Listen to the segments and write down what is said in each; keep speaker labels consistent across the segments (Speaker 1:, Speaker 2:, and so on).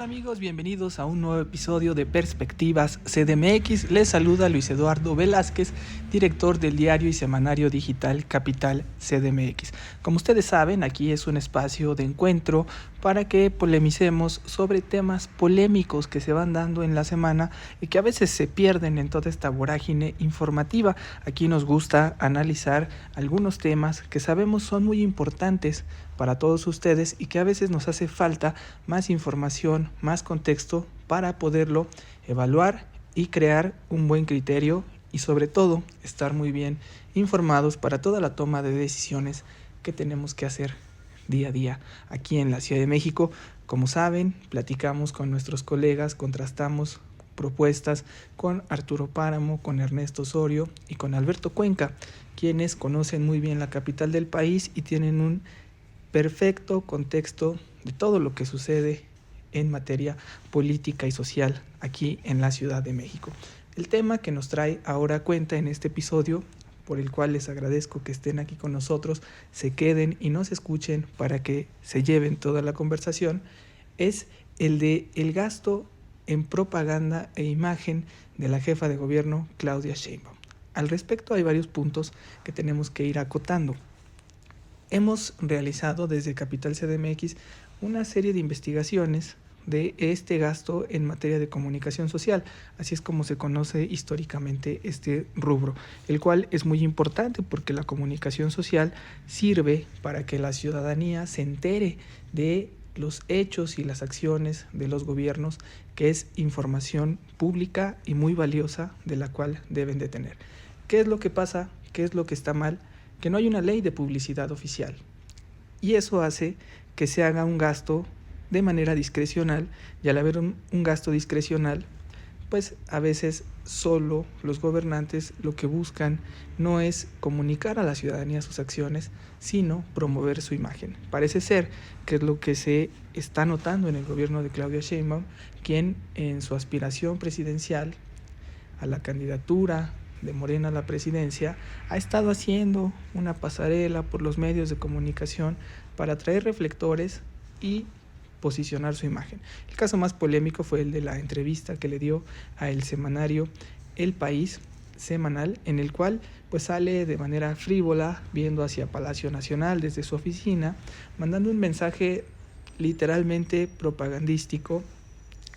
Speaker 1: Hola amigos? Bienvenidos a un nuevo episodio de Perspectivas CDMX. Les saluda Luis Eduardo Velázquez, director del diario y semanario digital Capital CDMX. Como ustedes saben, aquí es un espacio de encuentro para que polemicemos sobre temas polémicos que se van dando en la semana y que a veces se pierden en toda esta vorágine informativa. Aquí nos gusta analizar algunos temas que sabemos son muy importantes para todos ustedes y que a veces nos hace falta más información, más contexto para poderlo evaluar y crear un buen criterio y sobre todo estar muy bien informados para toda la toma de decisiones que tenemos que hacer día a día aquí en la Ciudad de México. Como saben, platicamos con nuestros colegas, contrastamos propuestas con Arturo Páramo, con Ernesto Osorio y con Alberto Cuenca, quienes conocen muy bien la capital del país y tienen un perfecto contexto de todo lo que sucede en materia política y social aquí en la Ciudad de México. El tema que nos trae ahora a cuenta en este episodio, por el cual les agradezco que estén aquí con nosotros, se queden y nos escuchen para que se lleven toda la conversación, es el de el gasto en propaganda e imagen de la jefa de gobierno Claudia Sheinbaum. Al respecto hay varios puntos que tenemos que ir acotando. Hemos realizado desde Capital CDMX una serie de investigaciones de este gasto en materia de comunicación social, así es como se conoce históricamente este rubro, el cual es muy importante porque la comunicación social sirve para que la ciudadanía se entere de los hechos y las acciones de los gobiernos, que es información pública y muy valiosa de la cual deben de tener. ¿Qué es lo que pasa? ¿Qué es lo que está mal? Que no hay una ley de publicidad oficial y eso hace que se haga un gasto de manera discrecional y al haber un gasto discrecional, pues a veces solo los gobernantes lo que buscan no es comunicar a la ciudadanía sus acciones, sino promover su imagen. Parece ser que es lo que se está notando en el gobierno de Claudia Sheinbaum, quien en su aspiración presidencial a la candidatura de Morena a la presidencia, ha estado haciendo una pasarela por los medios de comunicación para atraer reflectores y posicionar su imagen. El caso más polémico fue el de la entrevista que le dio a el semanario El País semanal, en el cual pues sale de manera frívola viendo hacia Palacio Nacional desde su oficina, mandando un mensaje literalmente propagandístico,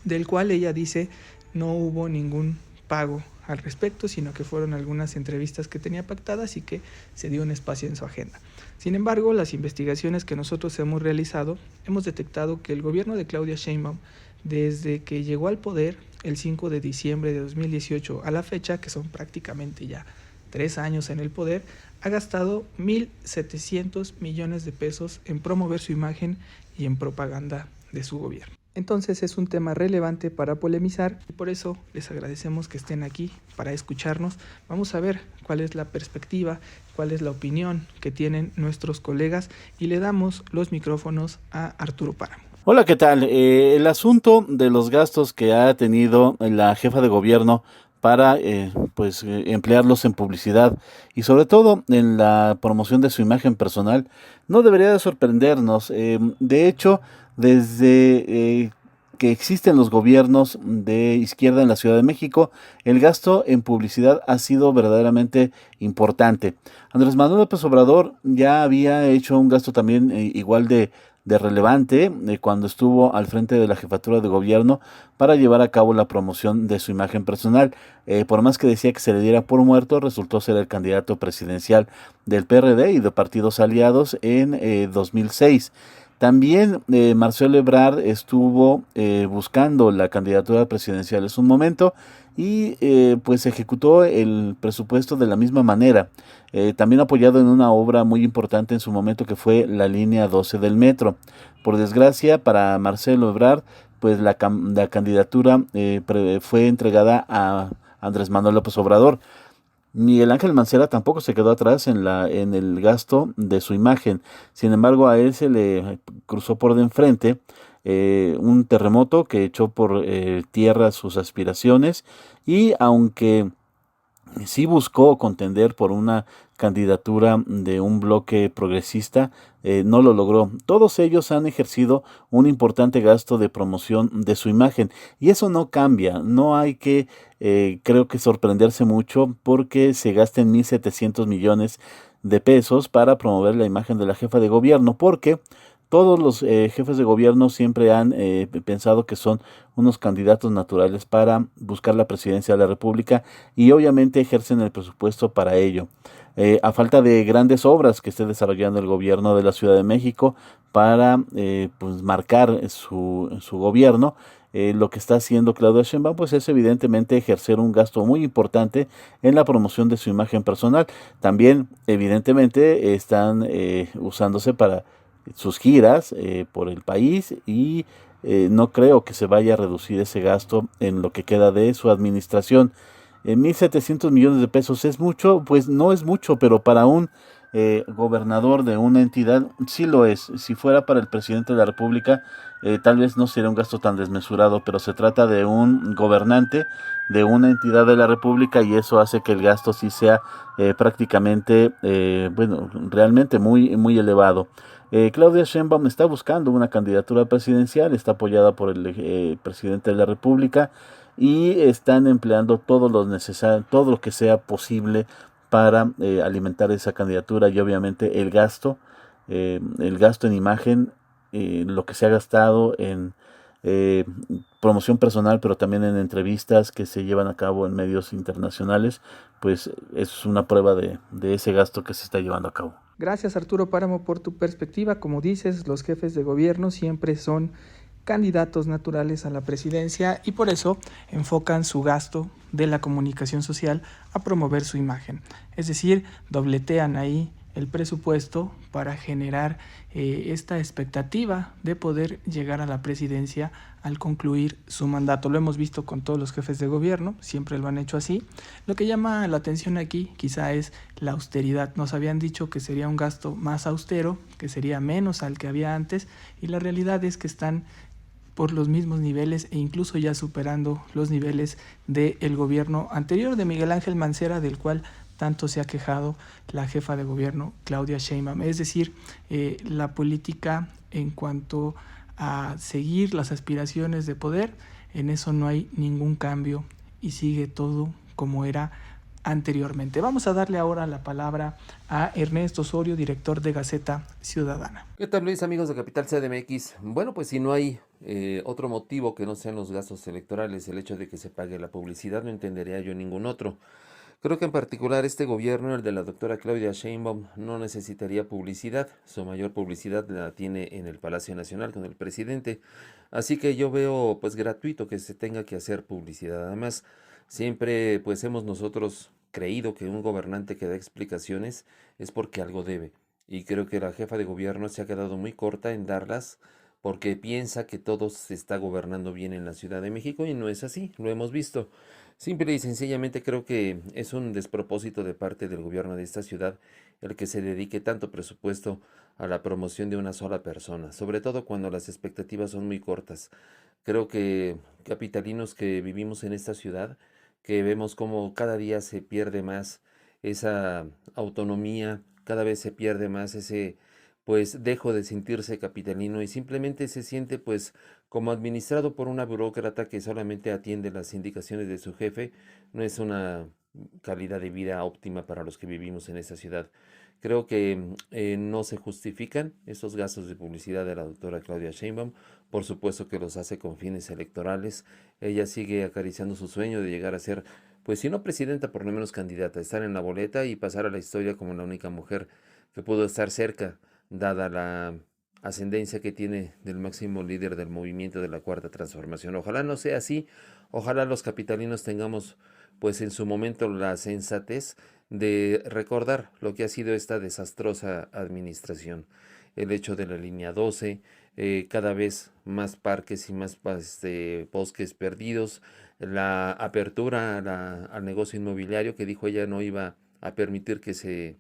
Speaker 1: del cual ella dice no hubo ningún pago al respecto, sino que fueron algunas entrevistas que tenía pactadas y que se dio un espacio en su agenda. Sin embargo, las investigaciones que nosotros hemos realizado, hemos detectado que el gobierno de Claudia Sheinbaum, desde que llegó al poder el 5 de diciembre de 2018 a la fecha, que son prácticamente ya 3 años en el poder, ha gastado 1.700 millones de pesos en promover su imagen y en propaganda de su gobierno. Entonces es un tema relevante para polemizar y por eso les agradecemos que estén aquí para escucharnos. Vamos a ver cuál es la perspectiva, cuál es la opinión que tienen nuestros colegas y le damos los micrófonos a Arturo Páramo.
Speaker 2: Hola, ¿qué tal? El asunto de los gastos que ha tenido la jefa de gobierno para emplearlos en publicidad y sobre todo en la promoción de su imagen personal no debería de sorprendernos. De hecho, desde que existen los gobiernos de izquierda en la Ciudad de México, el gasto en publicidad ha sido verdaderamente importante. Andrés Manuel López Obrador ya había hecho un gasto también igual de relevante cuando estuvo al frente de la jefatura de gobierno para llevar a cabo la promoción de su imagen personal. Por más que decía que se le diera por muerto, resultó ser el candidato presidencial del PRD y de partidos aliados en 2006. También Marcelo Ebrard estuvo buscando la candidatura presidencial en su momento y pues ejecutó el presupuesto de la misma manera. También apoyado en una obra muy importante en su momento que fue la línea 12 del metro. Por desgracia para Marcelo Ebrard, pues la candidatura fue entregada a Andrés Manuel López Obrador. Miguel Ángel Mancera tampoco se quedó atrás en el gasto de su imagen. Sin embargo, a él se le cruzó por de enfrente un terremoto que echó por tierra sus aspiraciones y aunque sí buscó contender por una candidatura de un bloque progresista, no lo logró. Todos ellos han ejercido un importante gasto de promoción de su imagen y eso no cambia. No hay que, creo que sorprenderse mucho porque se gasten 1.700 millones de pesos para promover la imagen de la jefa de gobierno, porque todos los jefes de gobierno siempre han pensado que son unos candidatos naturales para buscar la presidencia de la República y obviamente ejercen el presupuesto para ello. A falta de grandes obras que esté desarrollando el gobierno de la Ciudad de México para pues marcar su gobierno, lo que está haciendo Claudia Sheinbaum pues es evidentemente ejercer un gasto muy importante en la promoción de su imagen personal. También evidentemente están usándose para sus giras por el país y no creo que se vaya a reducir ese gasto en lo que queda de su administración. 1.700 millones de pesos es mucho, pues no es mucho, pero para un gobernador de una entidad sí lo es. Si fuera para el presidente de la República, tal vez no sería un gasto tan desmesurado, pero se trata de un gobernante de una entidad de la República y eso hace que el gasto sí sea prácticamente, bueno, realmente muy, muy elevado. Claudia Sheinbaum está buscando una candidatura presidencial, está apoyada por el presidente de la República y están empleando todo lo necesario, todo lo que sea posible para alimentar esa candidatura y obviamente el gasto en imagen, lo que se ha gastado en eh, promoción personal, pero también en entrevistas que se llevan a cabo en medios internacionales, pues es una prueba de ese gasto que se está llevando a cabo.
Speaker 1: Gracias Arturo Páramo por tu perspectiva. Como dices, los jefes de gobierno siempre son candidatos naturales a la presidencia y por eso enfocan su gasto de la comunicación social a promover su imagen. Es decir, dobletean ahí el presupuesto para generar esta expectativa de poder llegar a la presidencia al concluir su mandato. Lo hemos visto con todos los jefes de gobierno, siempre lo han hecho así. Lo que llama la atención aquí quizá es la austeridad. Nos habían dicho que sería un gasto más austero, que sería menos al que había antes, y la realidad es que están por los mismos niveles e incluso ya superando los niveles del gobierno anterior de Miguel Ángel Mancera, del cual tanto se ha quejado la jefa de gobierno Claudia Sheinbaum. Es decir, la política en cuanto a seguir las aspiraciones de poder, en eso no hay ningún cambio y sigue todo como era anteriormente. Vamos a darle ahora la palabra a Ernesto Osorio, director de Gaceta Ciudadana.
Speaker 3: ¿Qué tal, Luis, amigos de Capital CDMX? Bueno, pues si no hay otro motivo que no sean los gastos electorales, el hecho de que se pague la publicidad, no entendería yo ningún otro. Creo que en particular este gobierno, el de la doctora Claudia Sheinbaum, no necesitaría publicidad. Su mayor publicidad la tiene en el Palacio Nacional con el presidente. Así que yo veo pues gratuito que se tenga que hacer publicidad. Además, siempre pues hemos nosotros creído que un gobernante que da explicaciones es porque algo debe. Y creo que la jefa de gobierno se ha quedado muy corta en darlas porque piensa que todo se está gobernando bien en la Ciudad de México y no es así, lo hemos visto. Simple y sencillamente creo que es un despropósito de parte del gobierno de esta ciudad el que se dedique tanto presupuesto a la promoción de una sola persona, sobre todo cuando las expectativas son muy cortas. Creo que capitalinos que vivimos en esta ciudad, que vemos como cada día se pierde más esa autonomía, cada vez se pierde más ese pues dejo de sentirse capitalino y simplemente se siente pues como administrado por una burócrata que solamente atiende las indicaciones de su jefe, no es una calidad de vida óptima para los que vivimos en esta ciudad. Creo que no se justifican estos gastos de publicidad de la doctora Claudia Sheinbaum. Por supuesto que los hace con fines electorales. Ella sigue acariciando su sueño de llegar a ser, pues si no presidenta, por lo menos candidata, estar en la boleta y pasar a la historia como la única mujer que pudo estar cerca, dada la ascendencia que tiene del máximo líder del movimiento de la Cuarta Transformación. Ojalá no sea así, ojalá los capitalinos tengamos pues en su momento la sensatez de recordar lo que ha sido esta desastrosa administración. El hecho de la línea 12, cada vez más parques y más bosques perdidos, la apertura al negocio inmobiliario que dijo ella no iba a permitir que se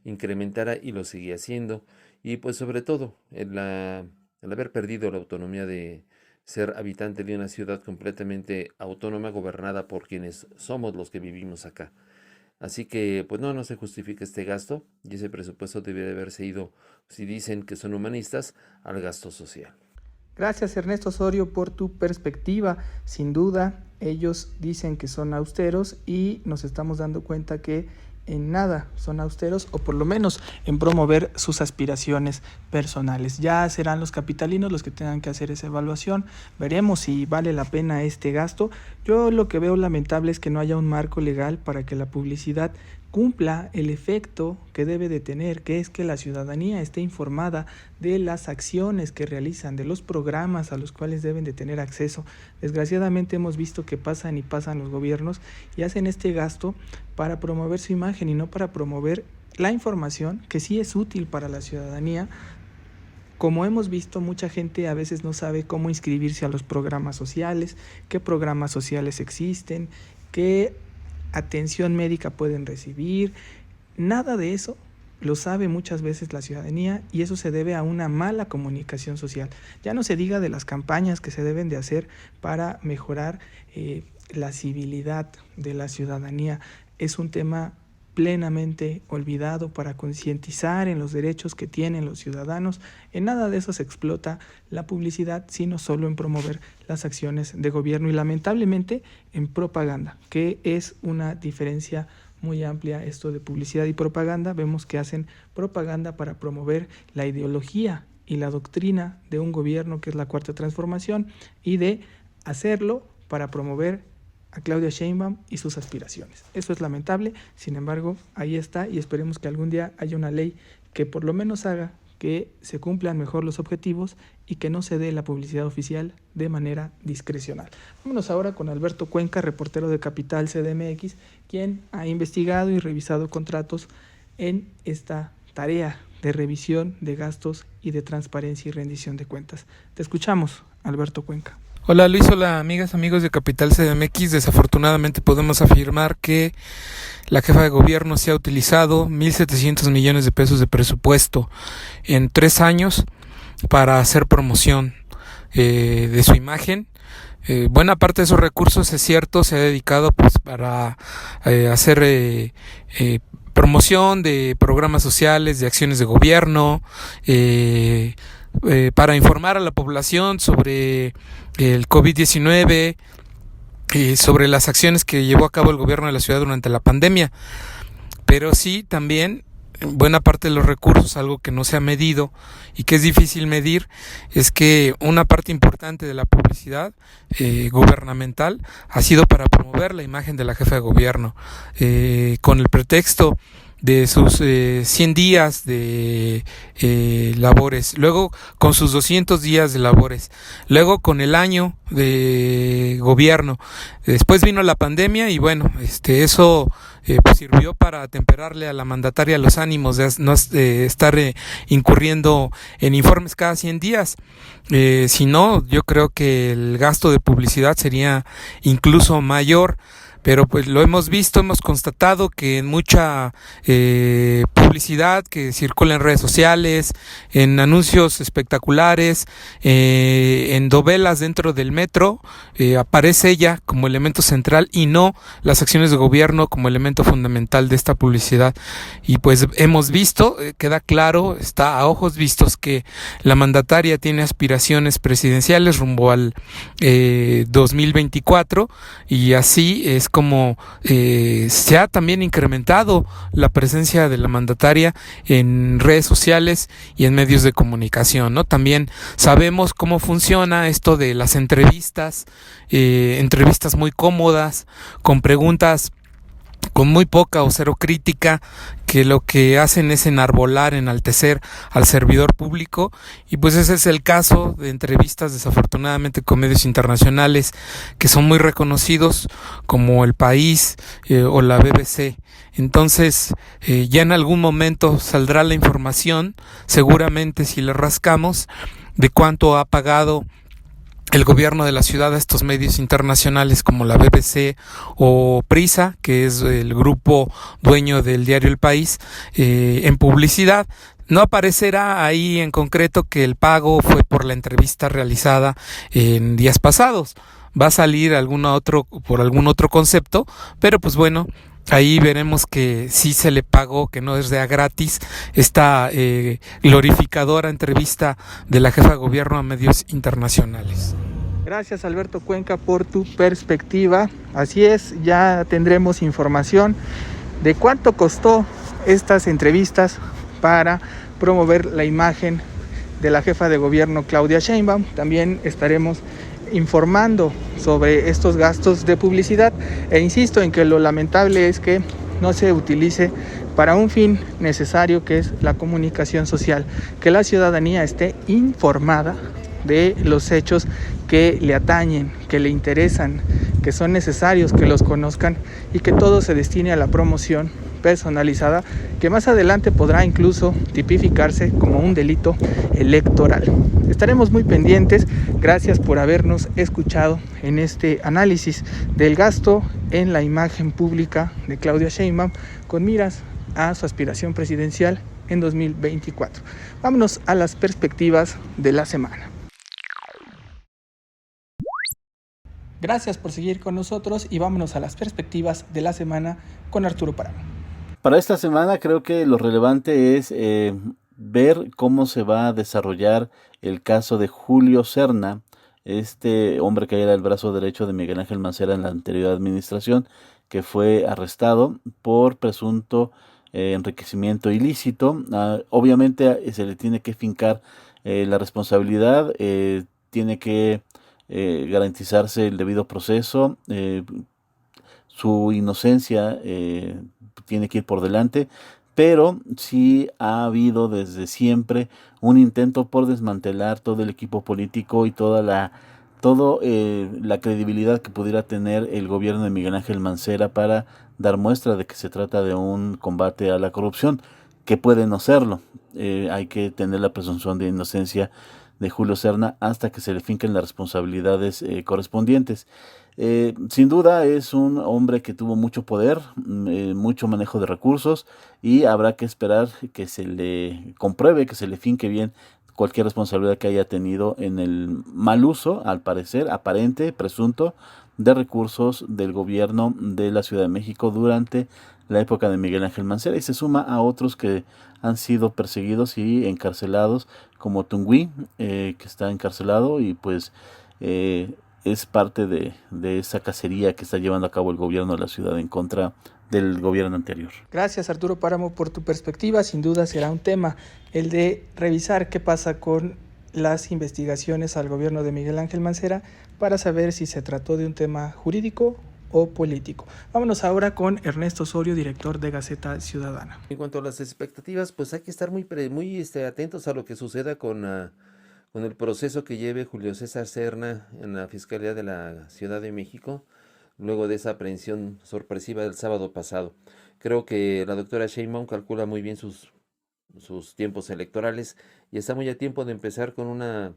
Speaker 3: incrementara y lo seguía haciendo. Y pues sobre todo el haber perdido la autonomía de ser habitante de una ciudad completamente autónoma, gobernada por quienes somos los que vivimos acá. Así que, pues no se justifica este gasto y ese presupuesto debería de haberse ido, si dicen que son humanistas, al gasto social.
Speaker 1: Gracias Ernesto Osorio por tu perspectiva. Sin duda, ellos dicen que son austeros y nos estamos dando cuenta que en nada son austeros, o por lo menos en promover sus aspiraciones personales. Ya serán los capitalinos los que tengan que hacer esa evaluación. Veremos si vale la pena este gasto. Yo lo que veo lamentable es que no haya un marco legal para que la publicidad cumpla el efecto que debe de tener, que es que la ciudadanía esté informada de las acciones que realizan, de los programas a los cuales deben de tener acceso. Desgraciadamente hemos visto que pasan y pasan los gobiernos y hacen este gasto para promover su imagen y no para promover la información que sí es útil para la ciudadanía. Como hemos visto, mucha gente a veces no sabe cómo inscribirse a los programas sociales, qué programas sociales existen, qué atención médica pueden recibir. Nada de eso lo sabe muchas veces la ciudadanía y eso se debe a una mala comunicación social. Ya no se diga de las campañas que se deben de hacer para mejorar la civilidad de la ciudadanía. Es un tema plenamente olvidado para concientizar en los derechos que tienen los ciudadanos. En nada de eso se explota la publicidad, sino solo en promover las acciones de gobierno y lamentablemente en propaganda, que es una diferencia muy amplia esto de publicidad y propaganda. Vemos que hacen propaganda para promover la ideología y la doctrina de un gobierno que es la Cuarta Transformación y de hacerlo para promover a Claudia Sheinbaum y sus aspiraciones. Eso es lamentable, sin embargo, ahí está y esperemos que algún día haya una ley que por lo menos haga que se cumplan mejor los objetivos y que no se dé la publicidad oficial de manera discrecional. Vámonos ahora con Alberto Cuenca, reportero de Capital CDMX, quien ha investigado y revisado contratos en esta tarea de revisión de gastos y de transparencia y rendición de cuentas. Te escuchamos, Alberto Cuenca.
Speaker 4: Hola Luis, hola amigas, amigos de Capital CDMX. Desafortunadamente podemos afirmar que la jefa de gobierno se ha utilizado 1.700 millones de pesos de presupuesto en 3 años para hacer promoción de su imagen. Buena parte de esos recursos, es cierto, se ha dedicado pues para hacer promoción de programas sociales, de acciones de gobierno, para informar a la población sobre el COVID-19, sobre las acciones que llevó a cabo el gobierno de la ciudad durante la pandemia. Pero sí, también buena parte de los recursos, algo que no se ha medido y que es difícil medir, es que una parte importante de la publicidad gubernamental ha sido para promover la imagen de la jefa de gobierno, con el pretexto de sus 100 días de labores, luego con sus 200 días de labores, luego con el año de gobierno. Después vino la pandemia y bueno, eso pues sirvió para temperarle a la mandataria los ánimos de no estar incurriendo en informes cada 100 días. Si no, yo creo que el gasto de publicidad sería incluso mayor. Pero pues lo hemos visto, hemos constatado que en mucha publicidad que circula en redes sociales, en anuncios espectaculares, en novelas dentro del metro, aparece ella como elemento central y no las acciones de gobierno como elemento fundamental de esta publicidad. Y pues hemos visto, queda claro, está a ojos vistos que la mandataria tiene aspiraciones presidenciales rumbo al 2024 y así es como se ha también incrementado la presencia de la mandataria en redes sociales y en medios de comunicación, ¿no? También sabemos cómo funciona esto de las entrevistas muy cómodas, con preguntas con muy poca o cero crítica, que lo que hacen es enarbolar, enaltecer al servidor público, y pues ese es el caso de entrevistas desafortunadamente con medios internacionales que son muy reconocidos como El País o la BBC. Entonces ya en algún momento saldrá la información, seguramente si le rascamos, de cuánto ha pagado el gobierno de la ciudad a estos medios internacionales como la BBC o Prisa, que es el grupo dueño del diario El País, en publicidad. No aparecerá ahí en concreto que el pago fue por la entrevista realizada en días pasados. Va a salir por algún otro concepto, pero pues bueno, ahí veremos que sí se le pagó, que no es de a gratis, esta glorificadora entrevista de la jefa de gobierno a medios internacionales.
Speaker 1: Gracias Alberto Cuenca por tu perspectiva. Así es, ya tendremos información de cuánto costó estas entrevistas para promover la imagen de la jefa de gobierno Claudia Sheinbaum. También estaremos informando sobre estos gastos de publicidad e insisto en que lo lamentable es que no se utilice para un fin necesario, que es la comunicación social, que la ciudadanía esté informada de los hechos que le atañen, que le interesan, que son necesarios que los conozcan y que todo se destine a la promoción personalizada, que más adelante podrá incluso tipificarse como un delito electoral. Estaremos muy pendientes. Gracias por habernos escuchado en este análisis del gasto en la imagen pública de Claudia Sheinbaum con miras a su aspiración presidencial en 2024. Vámonos a las perspectivas de la semana. Gracias por seguir con nosotros y vámonos a las perspectivas de la semana con Arturo Páramo.
Speaker 2: Para esta semana creo que lo relevante es ver cómo se va a desarrollar el caso de Julio Serna, este hombre que era el brazo derecho de Miguel Ángel Mancera en la anterior administración, que fue arrestado por presunto enriquecimiento ilícito. Obviamente se le tiene que fincar la responsabilidad, tiene que garantizarse el debido proceso, su inocencia tiene que ir por delante, pero sí ha habido desde siempre un intento por desmantelar todo el equipo político y la credibilidad que pudiera tener el gobierno de Miguel Ángel Mancera para dar muestra de que se trata de un combate a la corrupción, que puede no serlo. Hay que tener la presunción de inocencia de Julio Serna hasta que se le finquen las responsabilidades correspondientes. Sin duda es un hombre que tuvo mucho poder, mucho manejo de recursos y habrá que esperar que se le compruebe, que se le finque bien cualquier responsabilidad que haya tenido en el mal uso, al parecer, aparente, presunto, de recursos del gobierno de la Ciudad de México durante la época de Miguel Ángel Mancera, y se suma a otros que han sido perseguidos y encarcelados, como Tungui, que está encarcelado y pues es parte de esa cacería que está llevando a cabo el gobierno de la ciudad en contra del gobierno anterior.
Speaker 1: Gracias Arturo Páramo por tu perspectiva. Sin duda será un tema el de revisar qué pasa con las investigaciones al gobierno de Miguel Ángel Mancera para saber si se trató de un tema jurídico o político. Vámonos ahora con Ernesto Osorio, director de Gaceta Ciudadana.
Speaker 3: En cuanto a las expectativas, pues hay que estar muy atentos a lo que suceda con el proceso que lleve Julio César Serna en la Fiscalía de la Ciudad de México, luego de esa aprehensión sorpresiva del sábado pasado. Creo que la doctora Sheinbaum calcula muy bien sus tiempos electorales y está muy a tiempo de empezar con una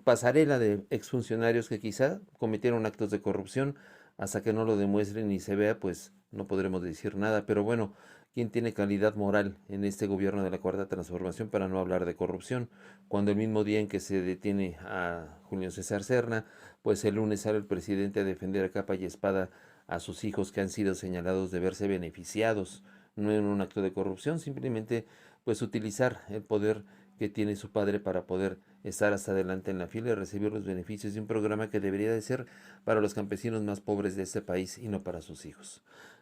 Speaker 3: pasarela de exfuncionarios que quizá cometieron actos de corrupción. Hasta que no lo demuestren y se vea, pues no podremos decir nada. Pero bueno, ¿quién tiene calidad moral en este gobierno de la Cuarta Transformación para no hablar de corrupción? Cuando el mismo día en que se detiene a Julio César Serna, pues el lunes sale el presidente a defender a capa y espada a sus hijos que han sido señalados de verse beneficiados, no en un acto de corrupción, simplemente pues utilizar el poder que tiene su padre para poder estar hasta adelante en la fila y recibir los beneficios de un programa que debería de ser para los campesinos más pobres de este país y no para sus hijos.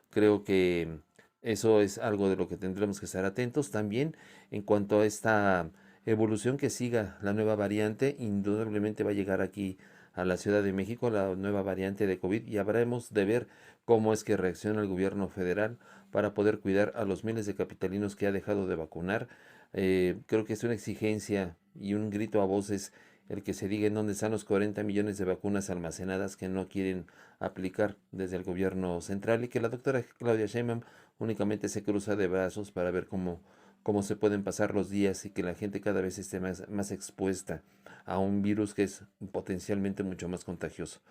Speaker 3: Creo que eso es algo de lo que tendremos que estar atentos también en cuanto a esta evolución que siga la nueva variante. Indudablemente va a llegar aquí a la Ciudad de México la nueva variante de COVID y habremos de ver cómo es que reacciona el gobierno federal para poder cuidar a los miles de capitalinos que ha dejado de vacunar. Creo que es una exigencia y un grito a voces el que se diga en dónde están los 40 millones de vacunas almacenadas que no quieren aplicar desde el gobierno central y que la doctora Claudia Sheinbaum únicamente se cruza de brazos para ver cómo se pueden pasar los días y que la gente cada vez esté más expuesta a un virus que es potencialmente mucho más contagioso.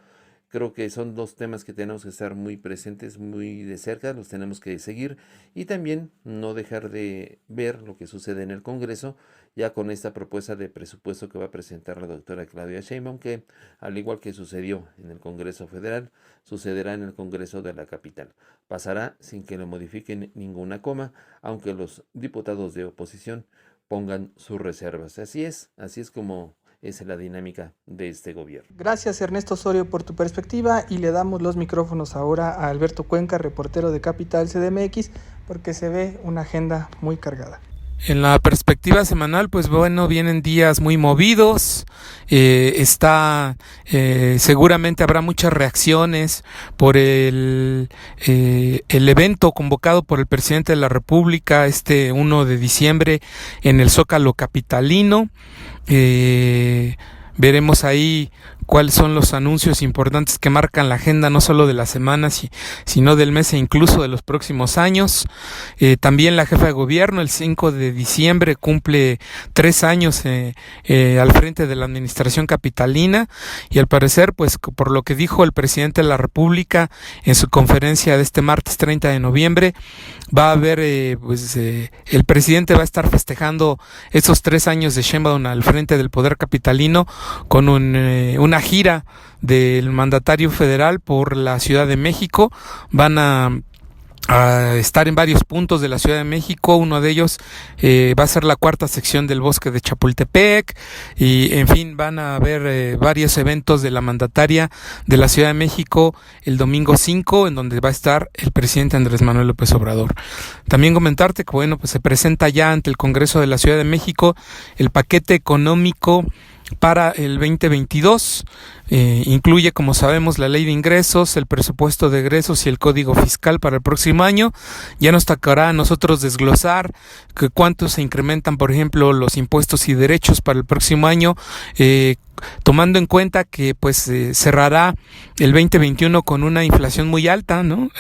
Speaker 3: Creo que son dos temas que tenemos que estar muy presentes, muy de cerca, los tenemos que seguir y también no dejar de ver lo que sucede en el Congreso, ya con esta propuesta de presupuesto que va a presentar la doctora Claudia Sheinbaum, que al igual que sucedió en el Congreso Federal, sucederá en el Congreso de la capital. Pasará sin que lo modifiquen ninguna coma, aunque los diputados de oposición pongan sus reservas. Así es como es la dinámica de este gobierno.
Speaker 1: Gracias Ernesto Osorio por tu perspectiva y le damos los micrófonos ahora a Alberto Cuenca, reportero de Capital CDMX, porque se ve una agenda muy cargada.
Speaker 4: En la perspectiva semanal, pues bueno, vienen días muy movidos, seguramente habrá muchas reacciones por el evento convocado por el presidente de la República este 1 de diciembre en el Zócalo capitalino. Veremos ahí cuáles son los anuncios importantes que marcan la agenda no solo de la semana, sino del mes e incluso de los próximos años. También la jefa de gobierno el 5 de diciembre cumple 3 años al frente de la administración capitalina y al parecer, pues por lo que dijo el presidente de la República en su conferencia de este martes 30 de noviembre, va a haber, el presidente va a estar festejando esos 3 años de Sheinbaum al frente del poder capitalino con una gira del mandatario federal por la Ciudad de México. Van a estar en varios puntos de la Ciudad de México. Uno de ellos va a ser la 4ª sección del bosque de Chapultepec y en fin van a haber varios eventos de la mandataria de la Ciudad de México el domingo 5, en donde va a estar el presidente Andrés Manuel López Obrador. También comentarte que bueno, pues se presenta ya ante el Congreso de la Ciudad de México el paquete económico para el 2022. Incluye, como sabemos, la ley de ingresos, el presupuesto de egresos y el código fiscal para el próximo año. Ya nos tocará a nosotros desglosar cuánto se incrementan, por ejemplo, los impuestos y derechos para el próximo año, tomando en cuenta que pues cerrará el 2021 con una inflación muy alta, ¿no?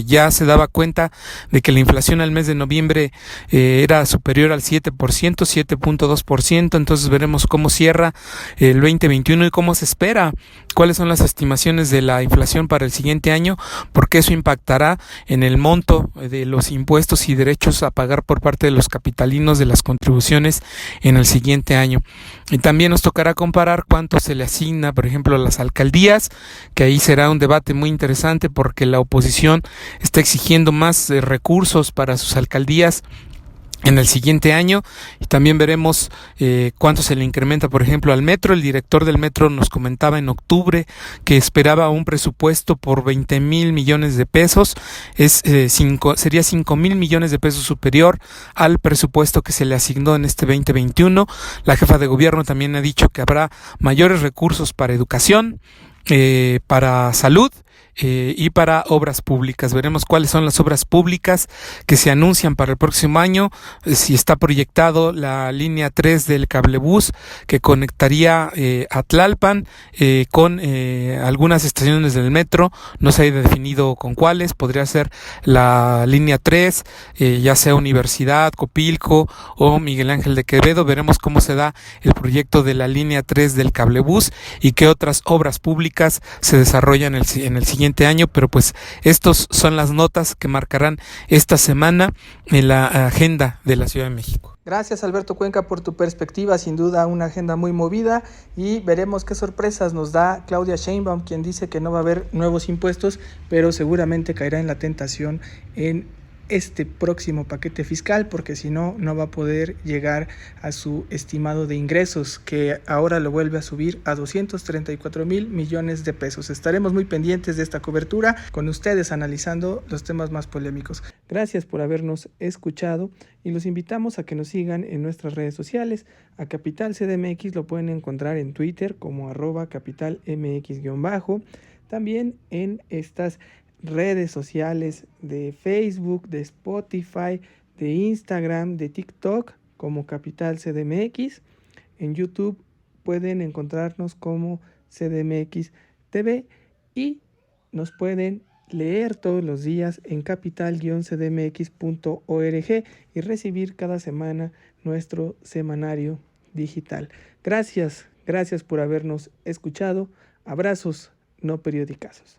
Speaker 4: Ya se daba cuenta de que la inflación al mes de noviembre era superior al 7%, 7.2%, entonces veremos cómo cierra el 2021 y cómo se espera, cuáles son las estimaciones de la inflación para el siguiente año, porque eso impactará en el monto de los impuestos y derechos a pagar por parte de los capitalinos de las contribuciones en el siguiente año. Y también nos tocará comparar cuánto se le asigna, por ejemplo, a las alcaldías, que ahí será un debate muy interesante porque la oposición está exigiendo más recursos para sus alcaldías en el siguiente año, y también veremos cuánto se le incrementa, por ejemplo, al metro. El director del metro nos comentaba en octubre que esperaba un presupuesto por 20,000 millones de pesos, sería 5,000 millones de pesos superior al presupuesto que se le asignó en este 2021. La jefa de gobierno también ha dicho que habrá mayores recursos para educación, para salud y para obras públicas. Veremos cuáles son las obras públicas que se anuncian para el próximo año. Si está proyectado la línea 3 del cablebús que conectaría a Tlalpan con algunas estaciones del metro. No se ha definido con cuáles. Podría ser la línea 3, ya sea Universidad, Copilco o Miguel Ángel de Quevedo. Veremos cómo se da el proyecto de la línea 3 del cablebús y qué otras obras públicas se desarrollan en el siguiente año, pero pues estos son las notas que marcarán esta semana en la agenda de la Ciudad de México.
Speaker 1: Gracias Alberto Cuenca por tu perspectiva, sin duda una agenda muy movida y veremos qué sorpresas nos da Claudia Sheinbaum, quien dice que no va a haber nuevos impuestos, pero seguramente caerá en la tentación en este próximo paquete fiscal, porque si no, no va a poder llegar a su estimado de ingresos, que ahora lo vuelve a subir a 234,000 millones de pesos. Estaremos muy pendientes de esta cobertura con ustedes analizando los temas más polémicos. Gracias por habernos escuchado y los invitamos a que nos sigan en nuestras redes sociales. A Capital CDMX lo pueden encontrar en Twitter como @capitalmx_. También en estas redes sociales de Facebook, de Spotify, de Instagram, de TikTok como Capital CDMX. En YouTube pueden encontrarnos como CDMX TV y nos pueden leer todos los días en capital-cdmx.org y recibir cada semana nuestro semanario digital. Gracias por habernos escuchado. Abrazos no periodicazos.